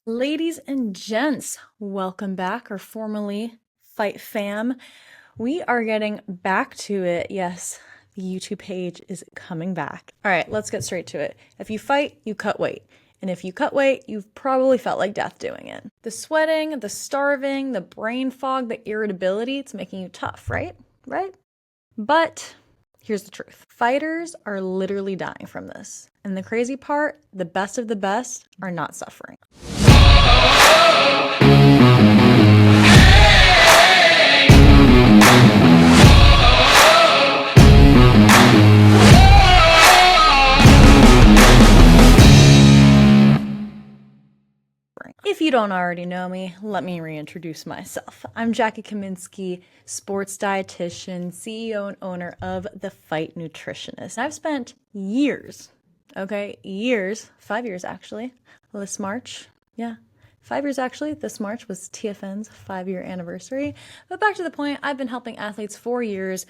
Ladies and gents, welcome back, or formerly Fight Fam. We are getting back to it. Yes, the YouTube page is coming back. All right, let's get straight to it. If you fight, you cut weight. And if you cut weight, you've probably felt like death doing it. The sweating, the starving, the brain fog, the irritability, it's making you tough, right? Right? But here's the truth. Fighters are literally dying from this. And the crazy part, the best of the best are not suffering. If you don't already know me, let me reintroduce myself. I'm Jackie Kaminsky, sports dietitian, CEO and owner of The Fight Nutritionist. I've spent years, 5 years actually, this March. Yeah, 5 years actually. This March was TFN's 5-year anniversary. But back to the point, I've been helping athletes for years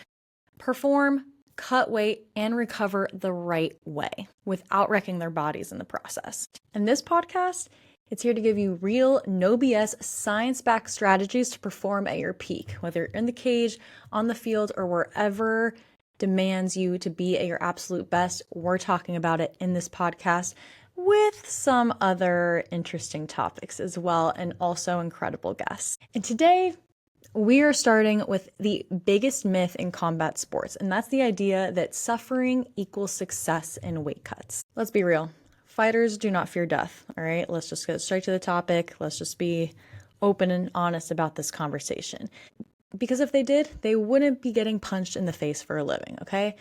perform, cut weight, and recover the right way without wrecking their bodies in the process. And this podcast, it's here to give you real, no BS, science-backed strategies to perform at your peak, whether you're in the cage, on the field, or wherever demands you to be at your absolute best. We're talking about it in this podcast with some other interesting topics as well, and also incredible guests. And today, we are starting with the biggest myth in combat sports, and that's the idea that suffering equals success in weight cuts. Let's be real. Fighters do not fear death, all right? Let's just get straight to the topic. Let's just be open and honest about this conversation. Because if they did, they wouldn't be getting punched in the face for a living, okay?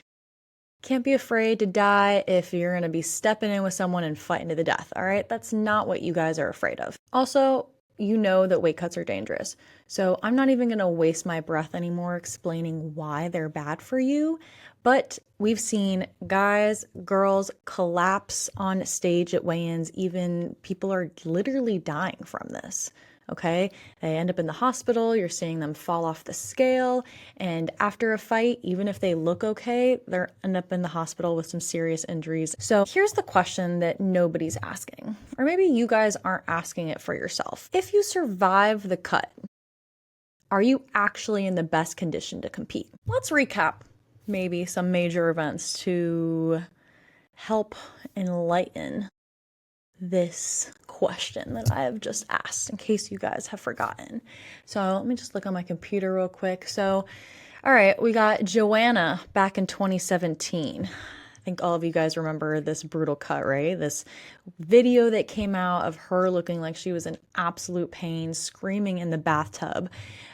Can't be afraid to die if you're going to be stepping in with someone and fighting to the death, all right? That's not what you guys are afraid of. Also, you know that weight cuts are dangerous. So I'm not even going to waste my breath anymore explaining why they're bad for you. But we've seen guys, girls collapse on stage at weigh-ins. Even people are literally dying from this. Okay, they end up in the hospital. You're seeing them fall off the scale. And after a fight, even if they look okay, they end up in the hospital with some serious injuries. So here's the question that nobody's asking, or maybe you guys aren't asking it for yourself. If you survive the cut, are you actually in the best condition to compete? Let's recap maybe some major events to help enlighten this question that I have just asked in case you guys have forgotten. So let me just look on my computer real quick. So, all right, we got Joanna back in 2017. I think all of you guys remember this brutal cut, right? This video that came out of her looking like she was in absolute pain, screaming in the bathtub.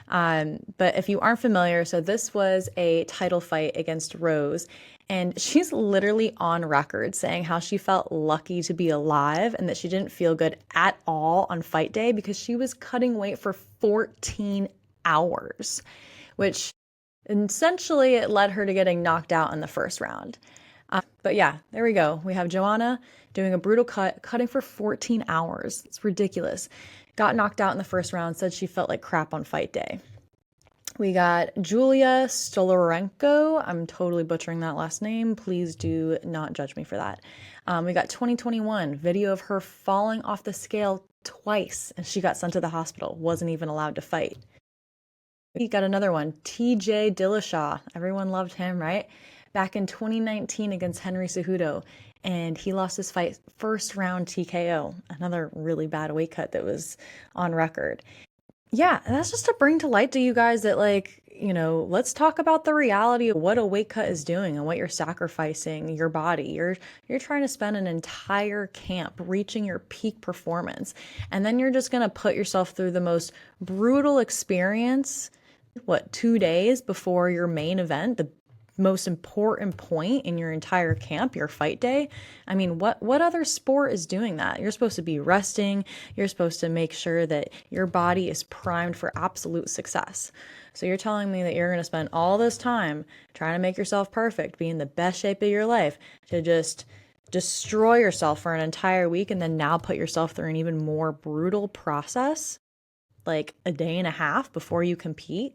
But if you aren't familiar, so this was a title fight against Rose, and she's literally on record saying how she felt lucky to be alive and that she didn't feel good at all on fight day because she was cutting weight for 14 hours, which essentially it led her to getting knocked out in the first round. But yeah, there we go. We have Joanna doing a brutal cut, cutting for 14 hours. It's ridiculous. Got knocked out in the first round, said she felt like crap on fight day. We got Julia Stolarenko. I'm totally butchering that last name. Please do not judge me for that. We got 2021, video of her falling off the scale twice, and she got sent to the hospital, wasn't even allowed to fight. We got another one, TJ Dillashaw. Everyone loved him, right? Back in 2019 against Henry Cejudo, and he lost his fight first round TKO. Another really bad weight cut that was on record. Yeah, that's just to bring to light to you guys that, like, let's talk about the reality of what a weight cut is doing and what you're sacrificing your body. You're trying to spend an entire camp reaching your peak performance, and then you're just going to put yourself through the most brutal experience, 2 days before your main event, the most important point in your entire camp, your fight day. I mean, what other sport is doing that? You're supposed to be resting. You're supposed to make sure that your body is primed for absolute success. So you're telling me that you're going to spend all this time trying to make yourself perfect, be in the best shape of your life, to just destroy yourself for an entire week and then now put yourself through an even more brutal process, like a day and a half before you compete?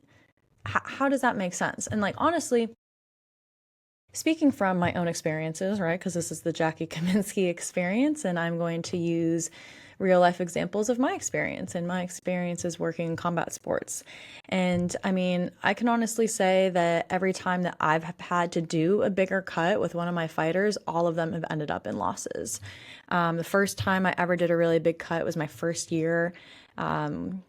How does that make sense? And like, honestly, speaking from my own experiences, right, because this is the Jackie Kaminsky experience, and I'm going to use real life examples of my experience, and my experience is working in combat sports. And I mean, I can honestly say that every time that I've had to do a bigger cut with one of my fighters, all of them have ended up in losses. The first time I ever did a really big cut was my first year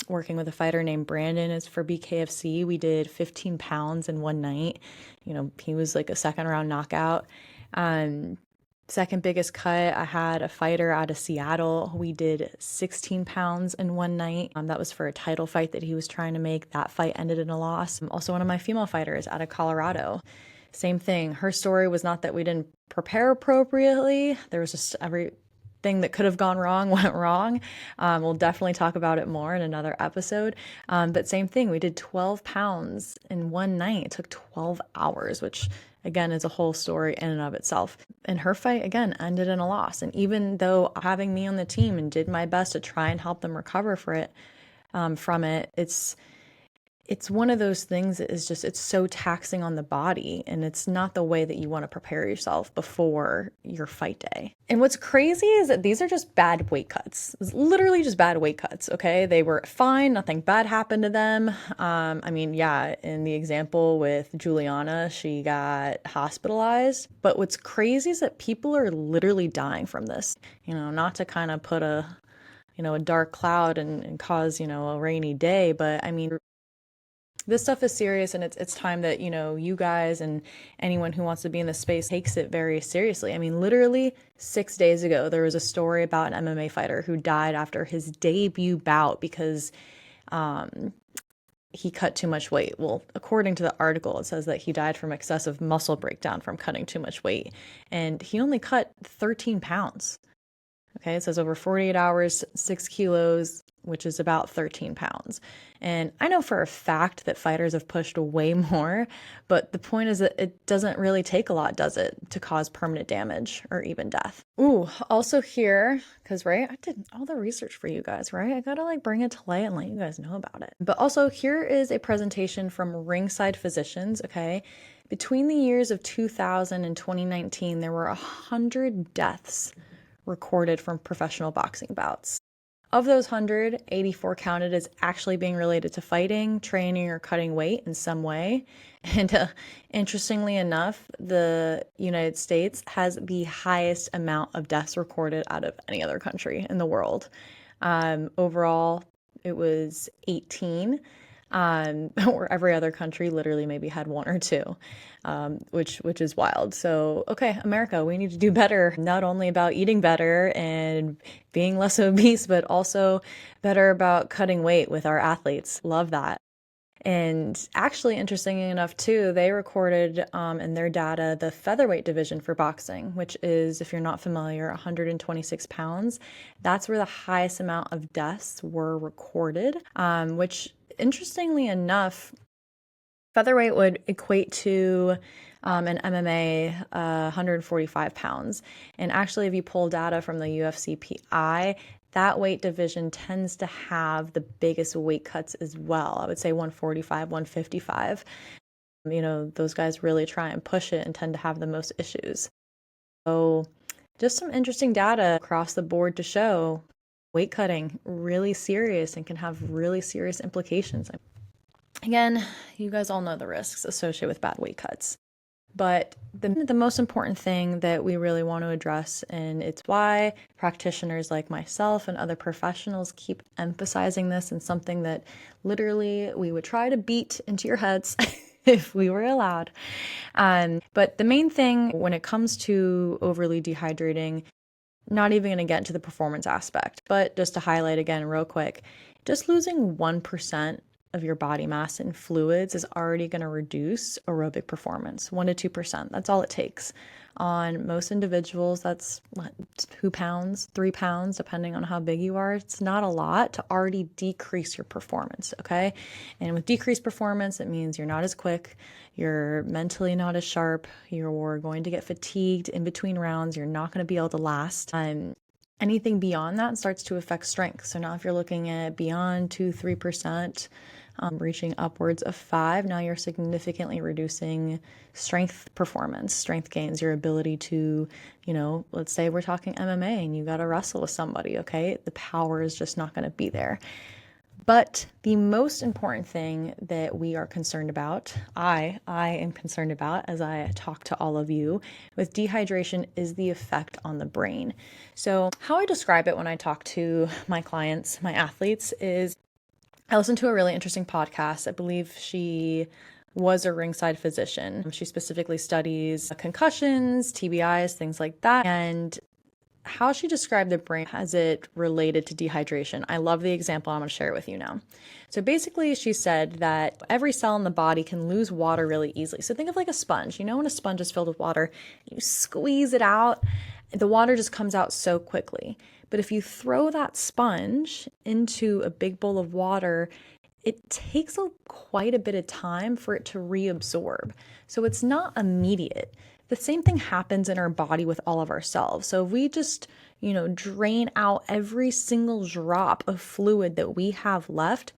working with a fighter named Brandon. Is for BKFC. We did 15 pounds in one night. He was like a second round knockout. Second biggest cut, I had a fighter out of Seattle. We did 16 pounds in one night. That was for a title fight that he was trying to make. That fight ended in a loss. Also, one of my female fighters out of Colorado. Same thing. Her story was not that we didn't prepare appropriately. There was just everything that could have gone wrong went wrong. We'll definitely talk about it more in another episode. But same thing. We did 12 pounds in one night. It took 12 hours, which again is a whole story in and of itself. And her fight, again, ended in a loss. And even though having me on the team and did my best to try and help them recover from it, it's one of those things that is just, it's so taxing on the body, and it's not the way that you want to prepare yourself before your fight day. And what's crazy is that these are just bad weight cuts. It's literally just bad weight cuts, okay? They were fine, nothing bad happened to them. I mean, yeah, in the example with Juliana, she got hospitalized. But what's crazy is that people are literally dying from this. Not to kind of put a dark cloud and cause, a rainy day, but I mean, this stuff is serious, and it's time that, you guys and anyone who wants to be in this space takes it very seriously. I mean, literally 6 days ago, there was a story about an MMA fighter who died after his debut bout because he cut too much weight. Well, according to the article, it says that he died from excessive muscle breakdown from cutting too much weight, and he only cut 13 pounds. Okay, it says over 48 hours, 6 kilos, which is about 13 pounds. And I know for a fact that fighters have pushed way more, but the point is that it doesn't really take a lot, does it, to cause permanent damage or even death. Ooh, also here, because, right, I did all the research for you guys, right? I gotta bring it to light and let you guys know about it. But also here is a presentation from Ringside Physicians, okay? Between the years of 2000 and 2019, there were 100 deaths recorded from professional boxing bouts. Of those 100, 84 counted as actually being related to fighting, training, or cutting weight in some way. And interestingly enough, the United States has the highest amount of deaths recorded out of any other country in the world. Overall, it was 18. Or every other country literally maybe had one or two, which is wild. So, okay, America, we need to do better, not only about eating better and being less obese, but also better about cutting weight with our athletes. Love that. And actually, interestingly enough, too, they recorded in their data the featherweight division for boxing, which is, if you're not familiar, 126 pounds. That's where the highest amount of deaths were recorded, which, interestingly enough, featherweight would equate to an MMA 145 pounds. And actually, if you pull data from the UFCPI, that weight division tends to have the biggest weight cuts as well. I would say 145, 155. Those guys really try and push it and tend to have the most issues. So just some interesting data across the board to show weight cutting really serious and can have really serious implications. Again, you guys all know the risks associated with bad weight cuts. But the most important thing that we really want to address, and it's why practitioners like myself and other professionals keep emphasizing this, and something that literally we would try to beat into your heads if we were allowed. But the main thing when it comes to overly dehydrating, not even going to get into the performance aspect, but just to highlight again real quick, just losing 1% of your body mass in fluids is already going to reduce aerobic performance, 1 to 2%. That's all it takes. On most individuals, that's 2 pounds, 3 pounds, depending on how big you are. It's not a lot to already decrease your performance, okay? And with decreased performance, it means you're not as quick, you're mentally not as sharp, you're going to get fatigued in between rounds, you're not going to be able to last. Anything beyond that starts to affect strength. So now if you're looking at beyond 2-3%, reaching upwards of 5. Now you're significantly reducing strength performance, strength gains, your ability to, let's say we're talking MMA and you got to wrestle with somebody, okay? The power is just not going to be there. But the most important thing that we are concerned about, I am concerned about as I talk to all of you with dehydration, is the effect on the brain. So how I describe it when I talk to my clients, my athletes, is I listened to a really interesting podcast. I believe she was a ringside physician. She specifically studies concussions, TBIs, things like that. And how she described the brain as it related to dehydration. I love the example. I'm going to share it with you now. So basically, she said that every cell in the body can lose water really easily. So think of like a sponge. When a sponge is filled with water, you squeeze it out, the water just comes out so quickly. But if you throw that sponge into a big bowl of water, it takes quite a bit of time for it to reabsorb. So it's not immediate. The same thing happens in our body with all of our cells. So if we just, drain out every single drop of fluid that we have left,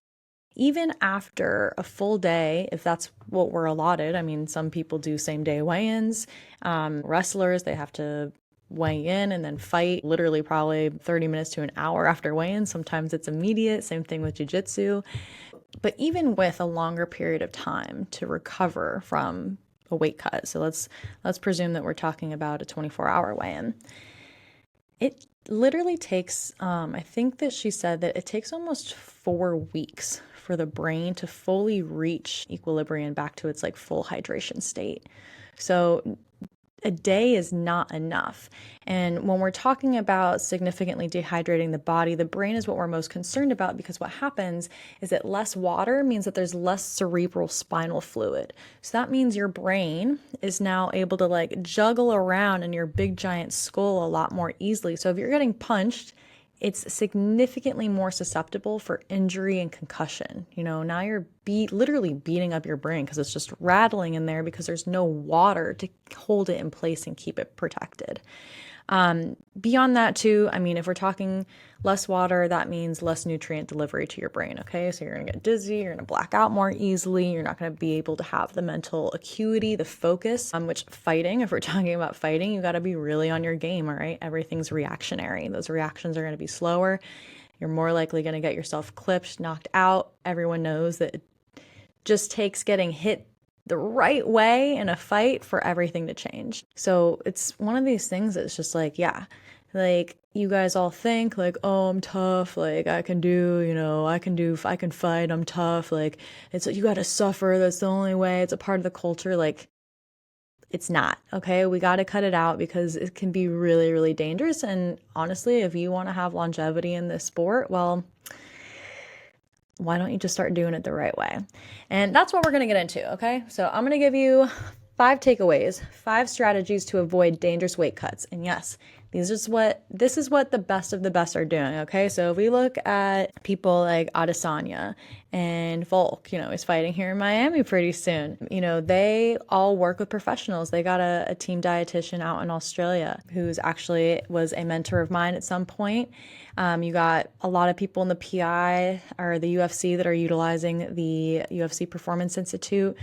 even after a full day, if that's what we're allotted. I mean, some people do same day weigh-ins. Wrestlers, they have to weigh in and then fight literally probably 30 minutes to an hour after weigh-in. Sometimes it's immediate. Same thing with jiu-jitsu. But even with a longer period of time to recover from a weight cut, so let's presume that we're talking about a 24-hour weigh-in. It literally takes, I think that she said that it takes almost 4 weeks for the brain to fully reach equilibrium back to its full hydration state. So a day is not enough. And when we're talking about significantly dehydrating the body, the brain is what we're most concerned about, because what happens is that less water means that there's less cerebral spinal fluid. So that means your brain is now able to juggle around in your big giant skull a lot more easily. So if you're getting punched, it's significantly more susceptible for injury and concussion. Now you're literally beating up your brain because it's just rattling in there because there's no water to hold it in place and keep it protected. Beyond that too, if we're talking less water, that means less nutrient delivery to your brain, okay? So you're gonna get dizzy, you're gonna black out more easily, you're not gonna be able to have the mental acuity, the focus, which fighting, if we're talking about fighting, you gotta be really on your game, all right? Everything's reactionary. Those reactions are gonna be slower. You're more likely gonna get yourself clipped, knocked out. Everyone knows that it just takes getting hit the right way in a fight for everything to change. So it's one of these things that's just you guys all think oh, I'm tough, I can do, I can fight, I'm tough, it's you gotta suffer, that's the only way, it's a part of the culture. It's not, okay? We gotta cut it out because it can be really, really dangerous. And honestly, if you want to have longevity in this sport, well, why don't you just start doing it the right way? And that's what we're going to get into, okay? So I'm going to give you 5 takeaways, 5 strategies to avoid dangerous weight cuts. And yes, this is what the best of the best are doing, okay? So if we look at people like Adesanya and Volk, he's fighting here in Miami pretty soon. They all work with professionals. They got a team dietitian out in Australia who's actually was a mentor of mine at some point. You got a lot of people in the PI or the UFC that are utilizing the UFC Performance Institute.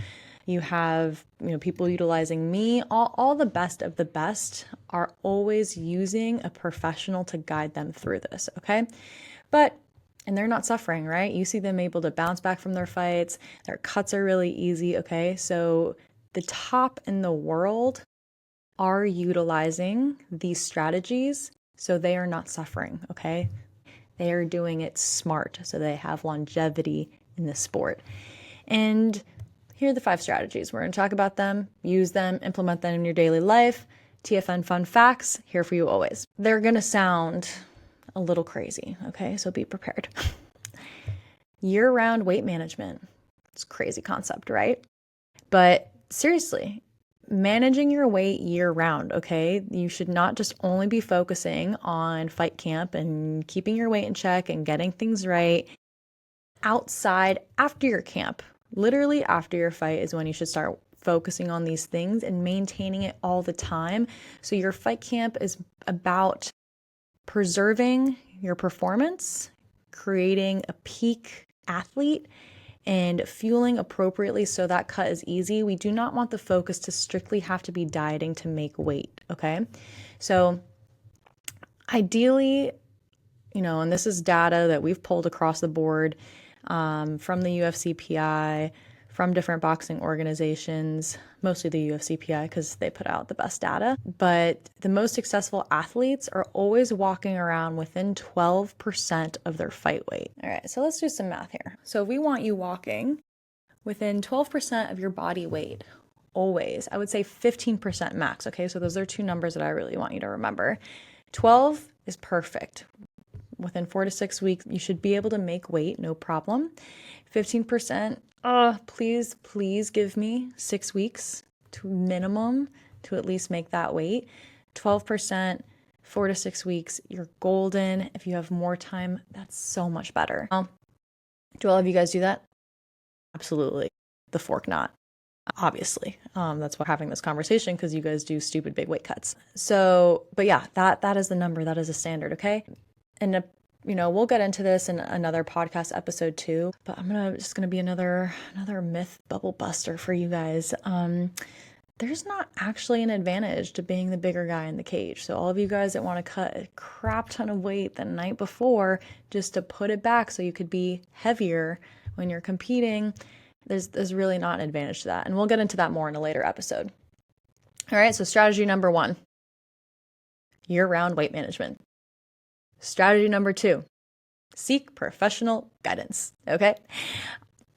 You have, people utilizing me. All the best of the best are always using a professional to guide them through this, okay? And they're not suffering, right? You see them able to bounce back from their fights. Their cuts are really easy, okay? So the top in the world are utilizing these strategies, so they are not suffering, okay? They are doing it smart, so they have longevity in the sport. And here are the 5 strategies. We're going to talk about them, use them, implement them in your daily life. TFN fun facts, here for you always. They're going to sound a little crazy, okay? So be prepared. Year-round weight management. It's a crazy concept, right? But seriously, managing your weight year-round, okay? You should not just only be focusing on fight camp and keeping your weight in check and getting things right. Outside, after your camp, literally after your fight is when you should start focusing on these things and maintaining it all the time. So your fight camp is about preserving your performance, creating a peak athlete, and fueling appropriately so that cut is easy. We do not want the focus to strictly have to be dieting to make weight, okay? So ideally, and this is data that we've pulled across the board from the UFCPI, from different boxing organizations, mostly the UFCPI because they put out the best data. But the most successful athletes are always walking around within 12% of their fight weight. All right, so let's do some math here. So if we want you walking within 12% of your body weight, always, I would say 15% max. Okay, so those are two numbers that I really want you to remember. 12 is perfect. Within 4 to 6 weeks, you should be able to make weight, no problem. 15%, please give me 6 weeks to minimum to at least make that weight. 12%, 4 to 6 weeks, you're golden. If you have more time, that's so much better. Do all of you guys do that? Absolutely. The fork knot. Obviously, that's why we're having this conversation, because you guys do stupid big weight cuts. So, but yeah, that is the number. That is a standard, okay? And we'll get into this in another podcast episode too. But just gonna be another myth bubble buster for you guys. There's not actually an advantage to being the bigger guy in the cage. So all of you guys that want to cut a crap ton of weight the night before just to put it back so you could be heavier when you're competing, there's really not an advantage to that. And we'll get into that more in a later episode. All right, so strategy number 1, year-round weight management. Strategy number 2, seek professional guidance, okay?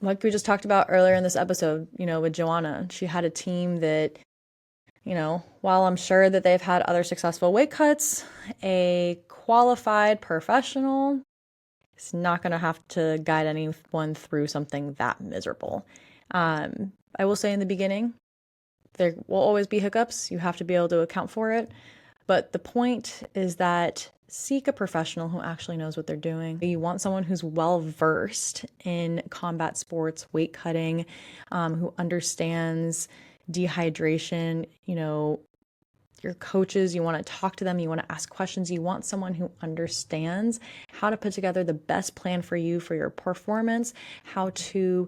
Like we just talked about earlier in this episode, with Joanna, she had a team that, while I'm sure that they've had other successful weight cuts, a qualified professional is not going to have to guide anyone through something that miserable. I will say in the beginning, there will always be hiccups. You have to be able to account for it. But the point is that seek a professional who actually knows what they're doing. You want someone who's well-versed in combat sports, weight cutting, who understands dehydration, your coaches, you want to talk to them, you want to ask questions, you want someone who understands how to put together the best plan for you for your performance, how to,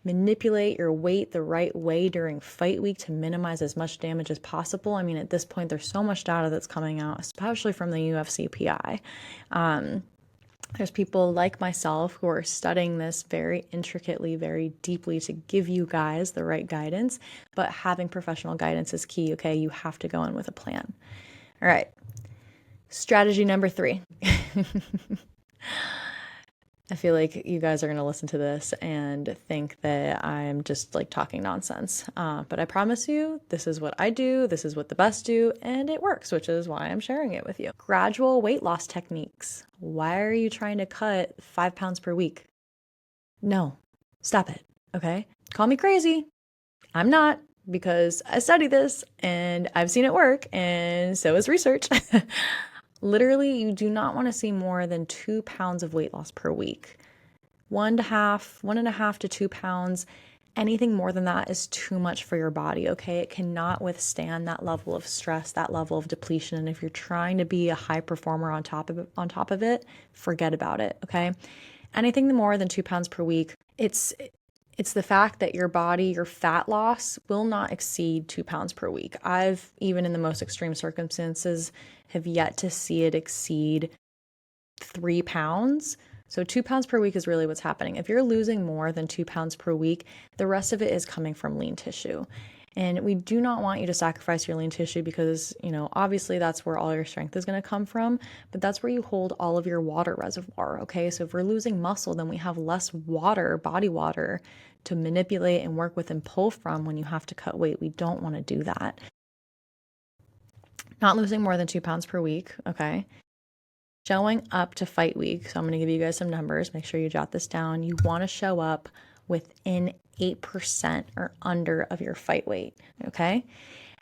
manipulate your weight the right way during fight week to minimize as much damage as possible. I mean, at this point, there's so much data that's coming out, especially from the UFCPI. There's people like myself who are studying this very intricately, very deeply to give you guys the right guidance, but having professional guidance is key, okay? You have to go in with a plan. All right. Strategy number 3. I feel like you guys are going to listen to this and think that I'm just talking nonsense. But I promise you, this is what I do. This is what the best do. And it works, which is why I'm sharing it with you. Gradual weight loss techniques. Why are you trying to cut 5 pounds per week? No, stop it. Okay. Call me crazy. I'm not, because I study this and I've seen it work. And so is research. Literally, you do not want to see more than 2 pounds of weight loss per week. 1.5 to 2 pounds. Anything more than that is too much for your body, okay? It cannot withstand that level of stress, that level of depletion. And if you're trying to be a high performer on top of it, forget about it, okay? Anything more than 2 pounds per week, it's the fact that your body, your fat loss will not exceed 2 pounds per week. I've, even in the most extreme circumstances, have yet to see it exceed 3 pounds. So 2 pounds per week is really what's happening. If you're losing more than 2 pounds per week, the rest of it is coming from lean tissue. And we do not want you to sacrifice your lean tissue because, obviously that's where all your strength is going to come from, but that's where you hold all of your water reservoir, okay? So if we're losing muscle, then we have less water, body water, to manipulate and work with and pull from when you have to cut weight. We don't want to do that. Not losing more than 2 pounds per week, okay? Showing up to fight week. So I'm going to give you guys some numbers. Make sure you jot this down. You want to show up within 8% or under of your fight weight, okay?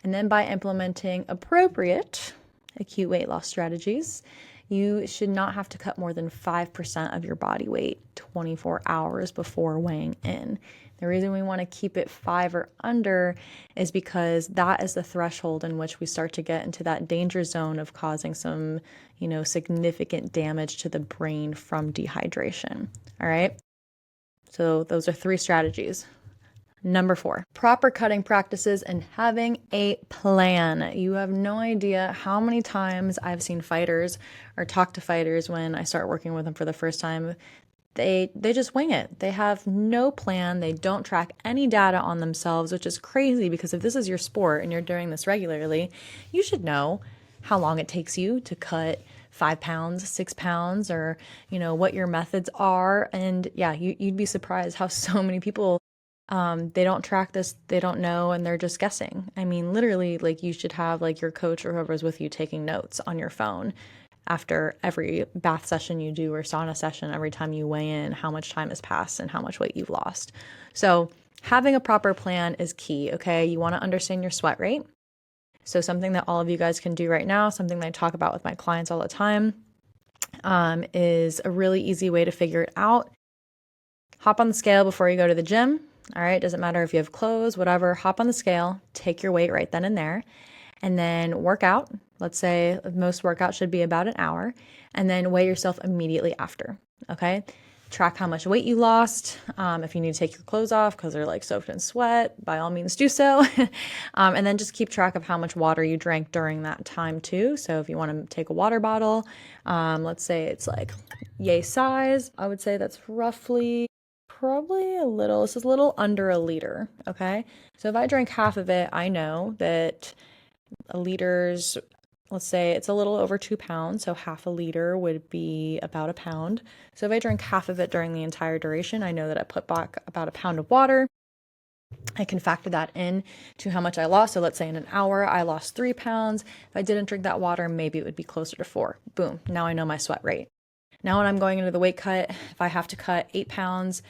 And then by implementing appropriate acute weight loss strategies, you should not have to cut more than 5% of your body weight 24 hours before weighing in. The reason we want to keep it 5 or under is because that is the threshold in which we start to get into that danger zone of causing some, significant damage to the brain from dehydration. All right. So those are 3 strategies. Number 4, proper cutting practices and having a plan. You have no idea how many times I've seen fighters or talk to fighters when I start working with them for the first time. They just wing it. They have no plan. They don't track any data on themselves, which is crazy because if this is your sport and you're doing this regularly, you should know how long it takes you to cut 5 pounds, 6 pounds, or, what your methods are. And yeah, you'd be surprised how so many people, they don't track this, they don't know, and they're just guessing. I mean, literally, like you should have like your coach or whoever's with you taking notes on your phone after every bath session you do or sauna session, every time you weigh in, how much time has passed and how much weight you've lost. So having a proper plan is key, okay? You want to understand your sweat rate. So something that all of you guys can do right now, something that I talk about with my clients all the time, is a really easy way to figure it out. Hop on the scale before you go to the gym. All right, doesn't matter if you have clothes, whatever, hop on the scale, take your weight right then and there, and then work out. Let's say most workouts should be about an hour, and then weigh yourself immediately after, okay? Track how much weight you lost. If you need to take your clothes off because they're like soaked in sweat, by all means do so. And then just keep track of how much water you drank during that time too. So if you want to take a water bottle, let's say it's like yay size, I would say that's roughly probably this is a little under a liter, okay? So if I drank half of it, I know that a liter's, let's say it's a little over 2 pounds, so half a liter would be about a pound. So if I drink half of it during the entire duration, I know that I put back about a pound of water. I can factor that in to how much I lost. So let's say in an hour, I lost 3 pounds. If I didn't drink that water, maybe it would be closer to 4. Boom, now I know my sweat rate. Now when I'm going into the weight cut, if I have to cut 8 pounds,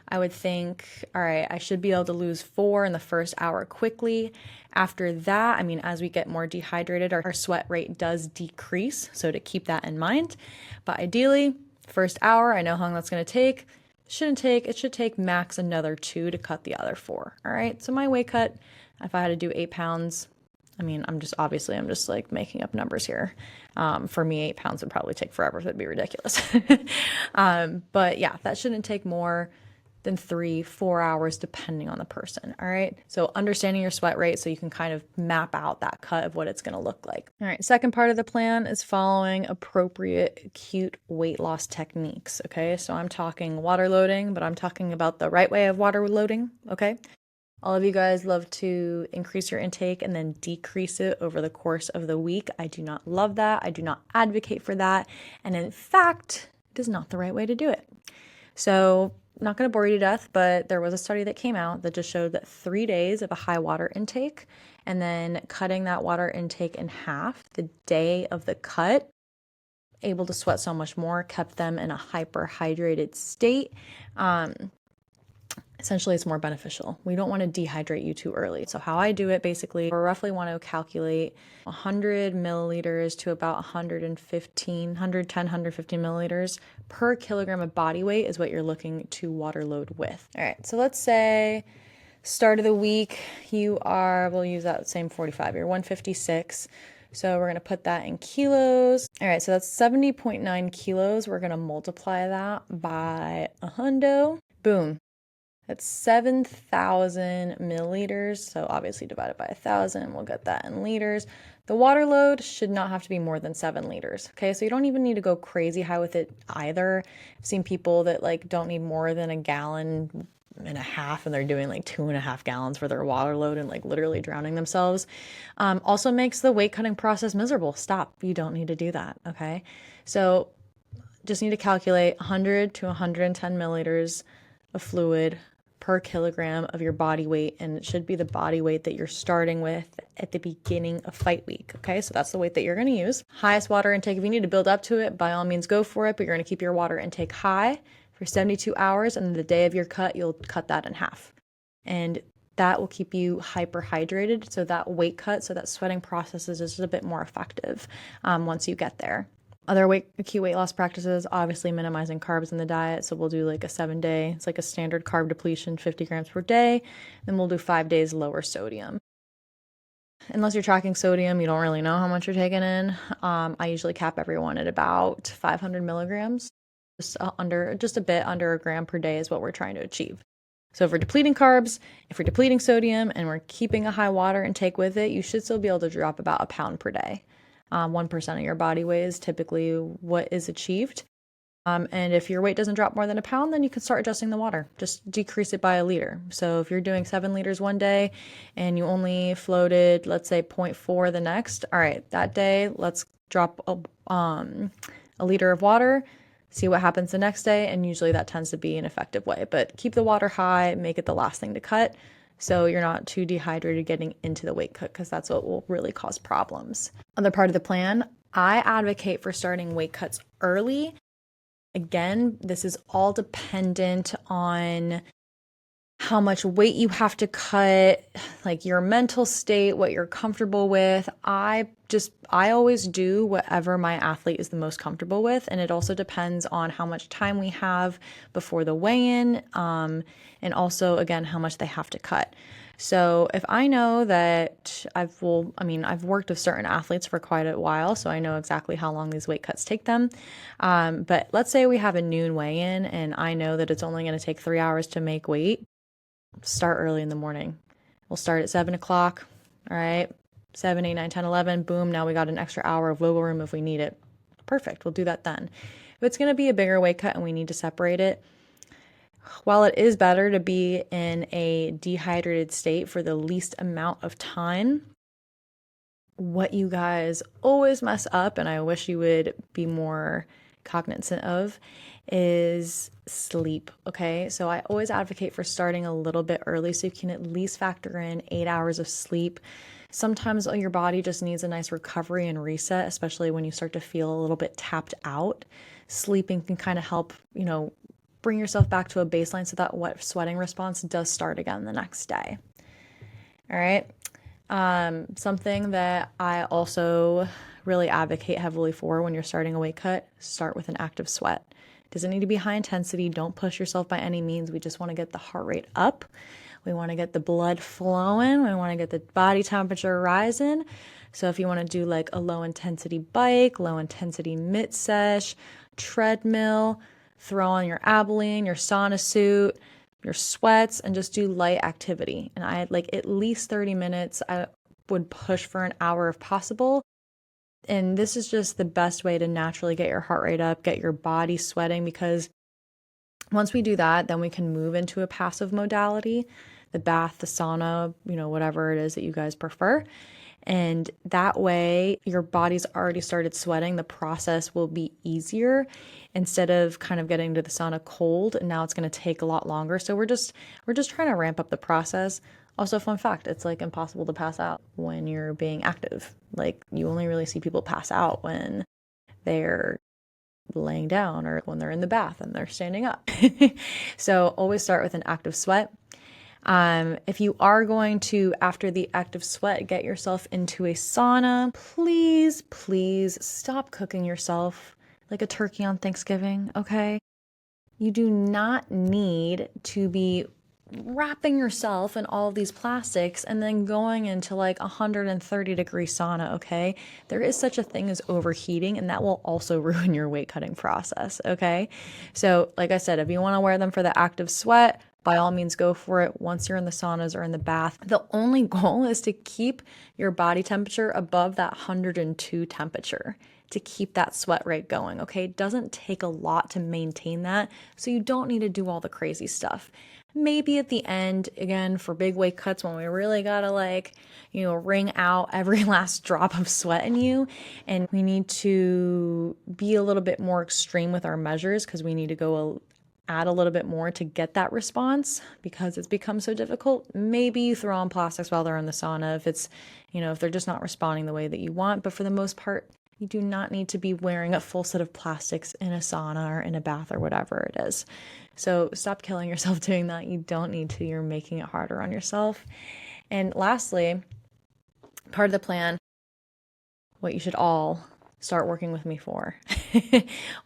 I would think, all right, I should be able to lose 4 in the first hour quickly. After that, I mean, as we get more dehydrated, our sweat rate does decrease. So to keep that in mind. But ideally, first hour, I know how long that's going to take. It should take max another 2 to cut the other 4. All right. So my weight cut, if I had to do 8 pounds, I mean, I'm just like making up numbers here. For me, 8 pounds would probably take forever. That'd be ridiculous. But yeah, that shouldn't take more than 3-4 hours, depending on the person. All right. So understanding your sweat rate so you can kind of map out that cut of what it's going to look like. All right. Second part of the plan is following appropriate acute weight loss techniques. Okay. So I'm talking water loading, but I'm talking about the right way of water loading. Okay. All of you guys love to increase your intake and then decrease it over the course of the week. I do not love that. I do not advocate for that. And in fact, it is not the right way to do it. So I'm not going to bore you to death, but there was a study that came out that just showed that 3 days of a high water intake and then cutting that water intake in half the day of the cut, able to sweat so much more, kept them in a hyperhydrated state. Essentially, it's more beneficial. We don't want to dehydrate you too early. So how I do it, basically, I roughly want to calculate 100 milliliters to about 110, 150 milliliters per kilogram of body weight is what you're looking to water load with. All right, so let's say start of the week, we'll use that same 45, you're 156. So we're going to put that in kilos. All right, so that's 70.9 kilos. We're going to multiply that by a hundo. Boom. That's 7,000 milliliters. So obviously divided by 1,000, we'll get that in liters. The water load should not have to be more than 7 liters. Okay, so you don't even need to go crazy high with it either. I've seen people that like don't need more than a gallon and a half, and they're doing like 2.5 gallons for their water load and like literally drowning themselves. Also makes the weight cutting process miserable. Stop. You don't need to do that. Okay, so just need to calculate 100 to 110 milliliters of fluid per kilogram of your body weight, and it should be the body weight that you're starting with at the beginning of fight week. Okay, so that's the weight that you're going to use. Highest water intake, if you need to build up to it, by all means go for it, but you're going to keep your water intake high for 72 hours, and the day of your cut, you'll cut that in half. And that will keep you hyperhydrated, so that weight cut, so that sweating process is just a bit more effective once you get there. Other acute weight loss practices, obviously minimizing carbs in the diet. So we'll do like a 7-day, it's like a standard carb depletion, 50 grams per day. Then we'll do 5 days lower sodium. Unless you're tracking sodium, you don't really know how much you're taking in. I usually cap everyone at about 500 milligrams. just a bit under a gram per day is what we're trying to achieve. So if we're depleting carbs, if we're depleting sodium, and we're keeping a high water intake with it, you should still be able to drop about a pound per day. 1% of your body weight is typically what is achieved. And if your weight doesn't drop more than a pound, then you can start adjusting the water. Just decrease it by a liter. So if you're doing 7 liters one day and you only floated, let's say 0.4 the next, all right, that day, let's drop a liter of water, see what happens the next day. And usually that tends to be an effective way. But keep the water high, make it the last thing to cut so you're not too dehydrated getting into the weight cut, because that's what will really cause problems. Other part of the plan, I advocate for starting weight cuts early. Again, this is all dependent on how much weight you have to cut, like your mental state, what you're comfortable with. I always do whatever my athlete is the most comfortable with. And it also depends on how much time we have before the weigh-in, and also, again, how much they have to cut. So if I know that I've worked with certain athletes for quite a while, so I know exactly how long these weight cuts take them. But let's say we have a noon weigh-in and I know that it's only going to take 3 hours to make weight. Start early in the morning. We'll start at 7 o'clock. All right. 7, 8, 9, 10, 11. Boom. Now we got an extra hour of wiggle room if we need it. Perfect. We'll do that then. If it's going to be a bigger weight cut and we need to separate it, while it is better to be in a dehydrated state for the least amount of time, what you guys always mess up, and I wish you would be more cognizant of, is sleep. Okay. So I always advocate for starting a little bit early so you can at least factor in 8 hours of sleep. Sometimes your body just needs a nice recovery and reset, especially when you start to feel a little bit tapped out. Sleeping can kind of help, bring yourself back to a baseline so that what sweating response does start again the next day. All right. Something that I also really advocate heavily for when you're starting a weight cut, start with an active sweat. Doesn't need to be high intensity. Don't push yourself by any means. We just want to get the heart rate up. We want to get the blood flowing. We want to get the body temperature rising. So if you want to do like a low intensity bike, low intensity mid sesh, treadmill, throw on your Abilene, your sauna suit, your sweats, and just do light activity. And I had like at least 30 minutes. I would push for an hour if possible. And this is just the best way to naturally get your heart rate up, get your body sweating, because once we do that, then we can move into a passive modality, the bath, the sauna, whatever it is that you guys prefer. And that way your body's already started sweating. The process will be easier instead of kind of getting to the sauna cold. And now it's going to take a lot longer. So we're just trying to ramp up the process. Also, fun fact, it's like impossible to pass out when you're being active. Like you only really see people pass out when they're laying down or when they're in the bath and they're standing up. So always start with an active sweat. If you are going to, after the active sweat, get yourself into a sauna, please stop cooking yourself like a turkey on Thanksgiving, okay? You do not need to be wrapping yourself in all of these plastics and then going into like 130-degree sauna, okay? There is such a thing as overheating, and that will also ruin your weight cutting process, okay? So like I said, if you want to wear them for the active sweat, by all means go for it once you're in the saunas or in the bath. The only goal is to keep your body temperature above that 102 temperature, to keep that sweat rate going, okay? It doesn't take a lot to maintain that, so you don't need to do all the crazy stuff. Maybe at the end, again, for big weight cuts, when we really gotta wring out every last drop of sweat in you, and we need to be a little bit more extreme with our measures because we need to add a little bit more to get that response because it's become so difficult. Maybe you throw on plastics while they're in the sauna if it's, if they're just not responding the way that you want. But for the most part, you do not need to be wearing a full set of plastics in a sauna or in a bath or whatever it is. So stop killing yourself doing that. You don't need to. You're making it harder on yourself. And lastly, part of the plan, what you should all start working with me for,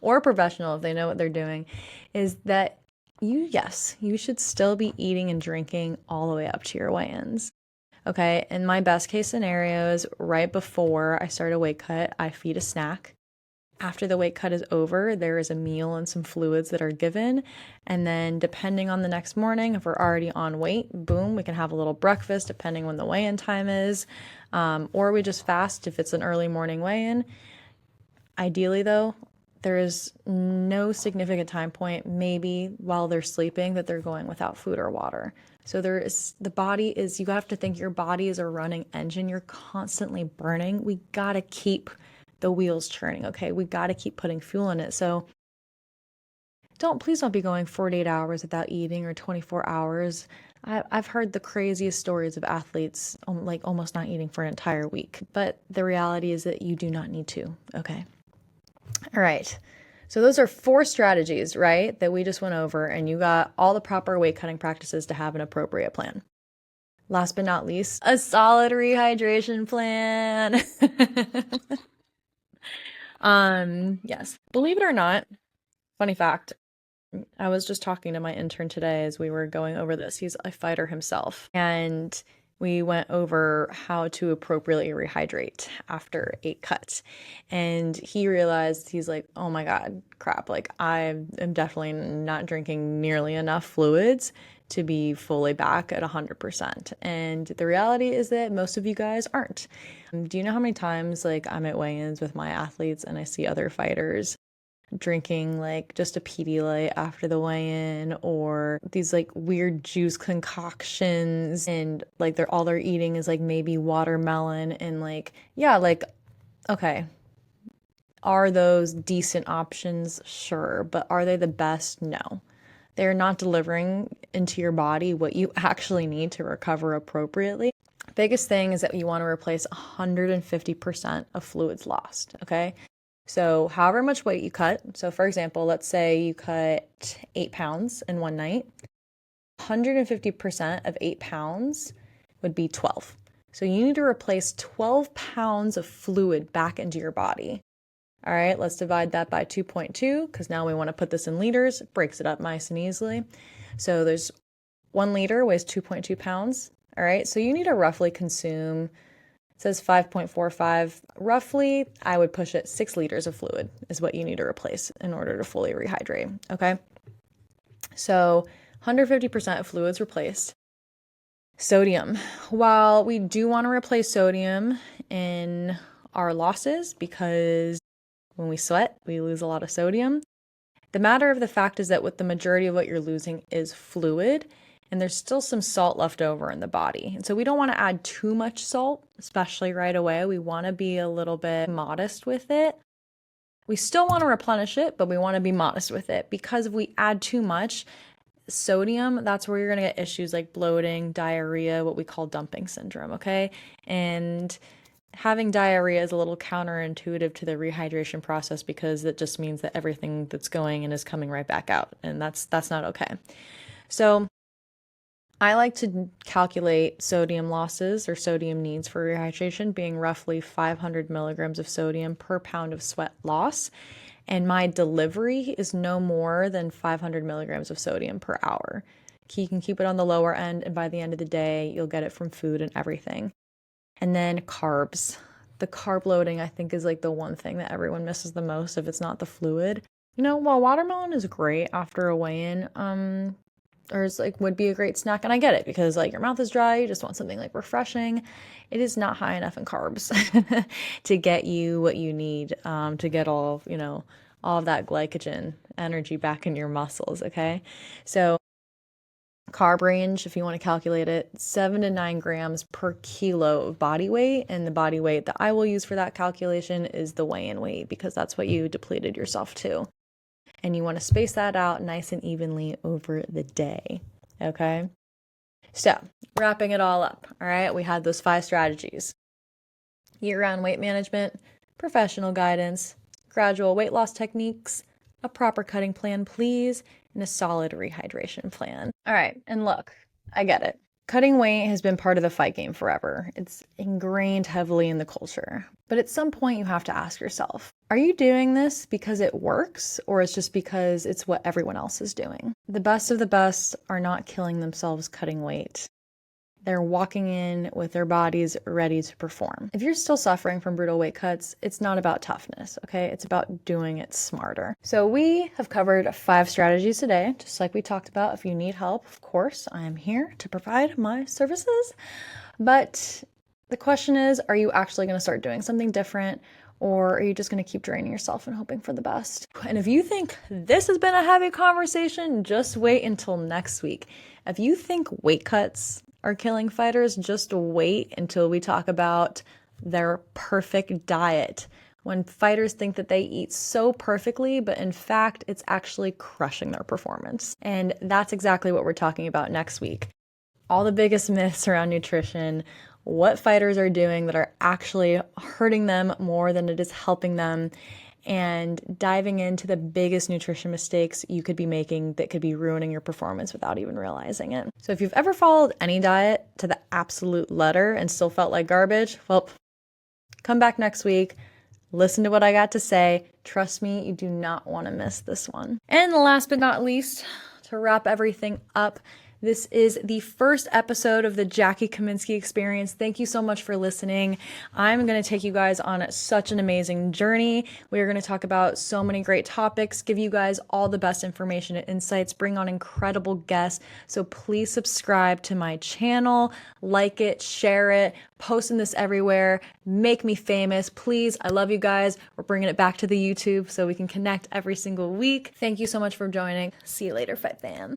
or a professional if they know what they're doing, is that you should still be eating and drinking all the way up to your weigh-ins. Okay, in my best case scenarios, right before I start a weight cut, I feed a snack After the weight cut is over, there is a meal and some fluids that are given. And then depending on the next morning, if we're already on weight, boom, we can have a little breakfast depending when the weigh-in time is. Or we just fast if it's an early morning weigh-in. Ideally though, there is no significant time point, maybe while they're sleeping, that they're going without food or water. So you have to think your body is a running engine. You're constantly burning. We got to keep the wheels churning, okay? We got to keep putting fuel in it. So please don't be going 48 hours without eating or 24 hours. I've heard the craziest stories of athletes like almost not eating for an entire week. But the reality is that you do not need to, okay? All right. So those are 4 strategies, right, that we just went over, and you got all the proper weight cutting practices to have an appropriate plan. Last but not least, a solid rehydration plan. Yes. Believe it or not, funny fact, I was just talking to my intern today as we were going over this. He's a fighter himself, and we went over how to appropriately rehydrate after a cut. And he realized, he's like, oh my God, crap. Like, I am definitely not drinking nearly enough fluids to be fully back at 100%. And the reality is that most of you guys aren't. Do you know how many times like I'm at weigh-ins with my athletes and I see other fighters drinking like just a Pedialyte after the weigh-in, or these like weird juice concoctions, and like all they're eating is like maybe watermelon, and like, yeah, like, okay, are those decent options? Sure. But are they the best? No. They're not delivering into your body what you actually need to recover appropriately. Biggest thing is that you want to replace 150% of fluids lost, okay? So however much weight you cut, so for example, let's say you cut 8 pounds in one night, 150% of 8 pounds would be 12. So you need to replace 12 pounds of fluid back into your body. All right, let's divide that by 2.2, because now we want to put this in liters. It breaks it up nice and easily. So there's 1 liter weighs 2.2 pounds. All right, so you need to roughly consume, it says 5.45. Roughly, I would push it 6 liters of fluid is what you need to replace in order to fully rehydrate, okay? So 150% of fluids replaced. Sodium. While we do want to replace sodium in our losses, because when we sweat, we lose a lot of sodium, the matter of the fact is that the majority of what you're losing is fluid, and there's still some salt left over in the body. And so we don't want to add too much salt, especially right away. We want to be a little bit modest with it. We still want to replenish it, but we want to be modest with it, because if we add too much sodium, that's where you're going to get issues like bloating, diarrhea, what we call dumping syndrome, okay? And having diarrhea is a little counterintuitive to the rehydration process, because it just means that everything that's going in is coming right back out, and that's not okay. So I like to calculate sodium losses or sodium needs for rehydration being roughly 500 milligrams of sodium per pound of sweat loss. And my delivery is no more than 500 milligrams of sodium per hour. You can keep it on the lower end, and by the end of the day, you'll get it from food and everything. And then carbs. The carb loading, I think, is like the one thing that everyone misses the most if it's not the fluid. You know, while watermelon is great after a weigh-in, or it's like would be a great snack, and I get it, because like your mouth is dry, you just want something like refreshing. It is not high enough in carbs to get you what you need to get all of that glycogen energy back in your muscles, okay? So carb range, if you want to calculate it, 7 to 9 grams per kilo of body weight, and the body weight that I will use for that calculation is the weigh-in weight, because that's what you depleted yourself to. And you want to space that out nice and evenly over the day, okay? So, wrapping it all up, all right? We had those 5 strategies: year-round weight management, professional guidance, gradual weight loss techniques, a proper cutting plan, please, and a solid rehydration plan. All right, and look, I get it. Cutting weight has been part of the fight game forever. It's ingrained heavily in the culture. But at some point, you have to ask yourself, are you doing this because it works, or it's just because it's what everyone else is doing? The best of the best are not killing themselves cutting weight. they're walking in with their bodies ready to perform. If you're still suffering from brutal weight cuts, it's not about toughness, okay? It's about doing it smarter. So we have covered 5 strategies today, just like we talked about. If you need help, of course, I am here to provide my services. But the question is, are you actually going to start doing something different? Or are you just going to keep draining yourself and hoping for the best? And if you think this has been a heavy conversation, just wait until next week. If you think weight cuts are killing fighters, just wait until we talk about their perfect diet. When fighters think that they eat so perfectly, but in fact, it's actually crushing their performance. And that's exactly what we're talking about next week. All the biggest myths around nutrition, what fighters are doing that are actually hurting them more than it is helping them, and diving into the biggest nutrition mistakes you could be making that could be ruining your performance without even realizing it. So if you've ever followed any diet to the absolute letter and still felt like garbage, well, come back next week. Listen to what I got to say. Trust me, you do not want to miss this one. And last but not least, to wrap everything up, this is the first episode of the Jackie Kaminsky Experience. Thank you so much for listening. I'm going to take you guys on such an amazing journey. We are going to talk about so many great topics, give you guys all the best information and insights, bring on incredible guests. So please subscribe to my channel, like it, share it, posting this everywhere, make me famous. Please, I love you guys. We're bringing it back to the YouTube so we can connect every single week. Thank you so much for joining. See you later, Fight Fam.